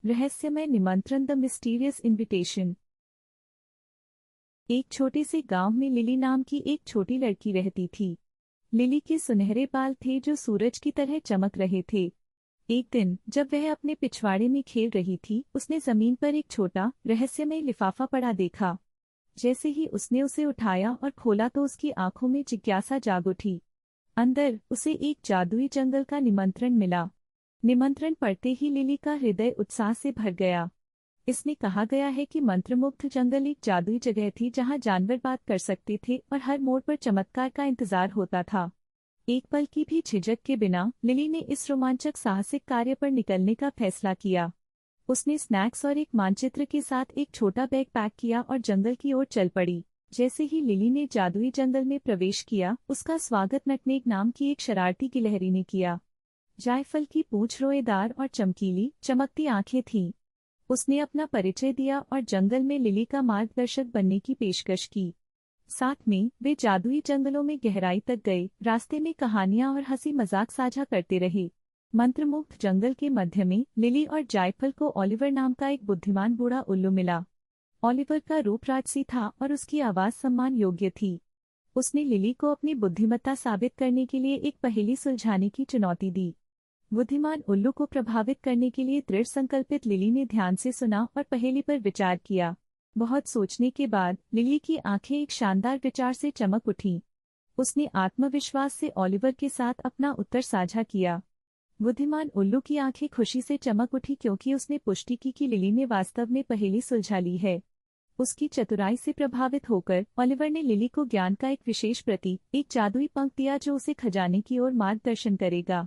रहस्यमय निमंत्रण, the mysterious invitation. एक छोटे से गांव में लिली नाम की एक छोटी लड़की रहती थी। लिली के सुनहरे बाल थे जो सूरज की तरह चमक रहे थे। एक दिन जब वह अपने पिछवाड़े में खेल रही थी, उसने जमीन पर एक छोटा रहस्यमय लिफाफा पड़ा देखा। जैसे ही उसने उसे उठाया और खोला तो उसकी आंखों में जिज्ञासा जाग उठी। अंदर उसे एक जादुई जंगल का निमंत्रण मिला। निमंत्रण पढ़ते ही लिली का हृदय उत्साह से भर गया। इसमें कहा गया है कि मंत्रमुग्ध जंगल एक जादुई जगह थी जहां जानवर बात कर सकते थे और हर मोड़ पर चमत्कार का इंतजार होता था। एक पल की भी झिझक के बिना लिली ने इस रोमांचक साहसिक कार्य पर निकलने का फैसला किया। उसने स्नैक्स और एक मानचित्र के साथ एक छोटा बैग पैक किया और जंगल की ओर चल पड़ी। जैसे ही लिली ने जादुई जंगल में प्रवेश किया, उसका स्वागत नटमेग नाम की एक शरारती गिलहरी ने किया। जायफल की पूंछ रोएदार और चमकीली चमकती आंखें थीं। उसने अपना परिचय दिया और जंगल में लिली का मार्गदर्शक बनने की पेशकश की। साथ में वे जादुई जंगलों में गहराई तक गए, रास्ते में कहानियां और हंसी मजाक साझा करते रहे। मंत्रमुग्ध जंगल के मध्य में लिली और जायफल को ओलिवर नाम का एक बुद्धिमान बूढ़ा उल्लू मिला। ओलिवर का रूप राजसी था और उसकी आवाज सम्मान योग्य थी। उसने लिली को अपनी बुद्धिमत्ता साबित करने के लिए एक पहेली सुलझाने की चुनौती दी। बुद्धिमान उल्लू को प्रभावित करने के लिए दृढ़ संकल्पित लिली ने ध्यान से सुना और पहेली पर विचार किया। बहुत सोचने के बाद लिली की आंखें एक शानदार विचार से चमक उठीं। उसने आत्मविश्वास से ओलिवर के साथ अपना उत्तर साझा किया। बुद्धिमान उल्लू की आंखें खुशी से चमक उठी क्योंकि उसने पुष्टि की कि लिली ने वास्तव में पहेली सुलझा ली है। उसकी चतुराई से प्रभावित होकर ओलिवर ने लिली को ज्ञान का एक विशेष प्रतीक, एक जादुई पंख दिया जो उसे खजाने की ओर मार्गदर्शन करेगा।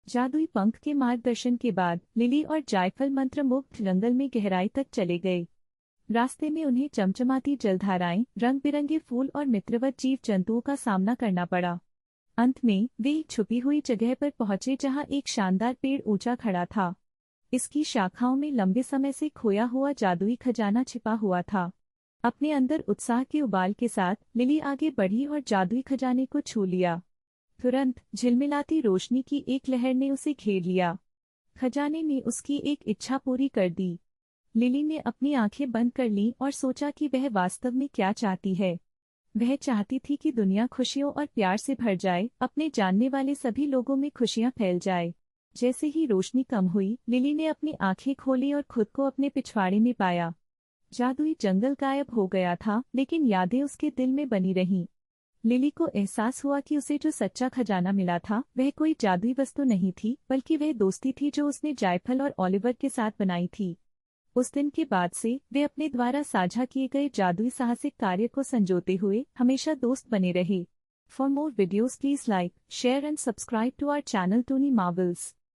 जादुई पंख के मार्गदर्शन के बाद लिली और जायफल मंत्रमुग्ध जंगल में गहराई तक चले गए। रास्ते में उन्हें चमचमाती जलधाराएं, रंग बिरंगे फूल और मित्रवत जीव जंतुओं का सामना करना पड़ा। अंत में वे एक छुपी हुई जगह पर पहुंचे जहां एक शानदार पेड़ ऊंचा खड़ा था। इसकी शाखाओं में लंबे समय से खोया हुआ जादुई खजाना छिपा हुआ था। अपने अंदर उत्साह के उबाल के साथ लिली आगे बढ़ी और जादुई खजाने को छू लिया। तुरंत झिलमिलाती रोशनी की एक लहर ने उसे घेर लिया। खजाने ने उसकी एक इच्छा पूरी कर दी। लिली ने अपनी आंखें बंद कर लीं और सोचा कि वह वास्तव में क्या चाहती है। वह चाहती थी कि दुनिया खुशियों और प्यार से भर जाए, अपने जानने वाले सभी लोगों में खुशियां फैल जाए। जैसे ही रोशनी कम हुई, लिली ने अपनी आंखें खोली और खुद को अपने पिछवाड़े में पाया। जादुई जंगल गायब हो गया था, लेकिन यादें उसके दिल में बनी रहीं। लिली को एहसास हुआ कि उसे जो सच्चा खजाना मिला था वह कोई जादुई वस्तु नहीं थी, बल्कि वह दोस्ती थी जो उसने जायफल और ओलिवर के साथ बनाई थी। उस दिन के बाद से वे अपने द्वारा साझा किए गए जादुई साहसिक कार्य को संजोते हुए हमेशा दोस्त बने रहे। For more videos please like, share and subscribe to our channel Tony Marvels.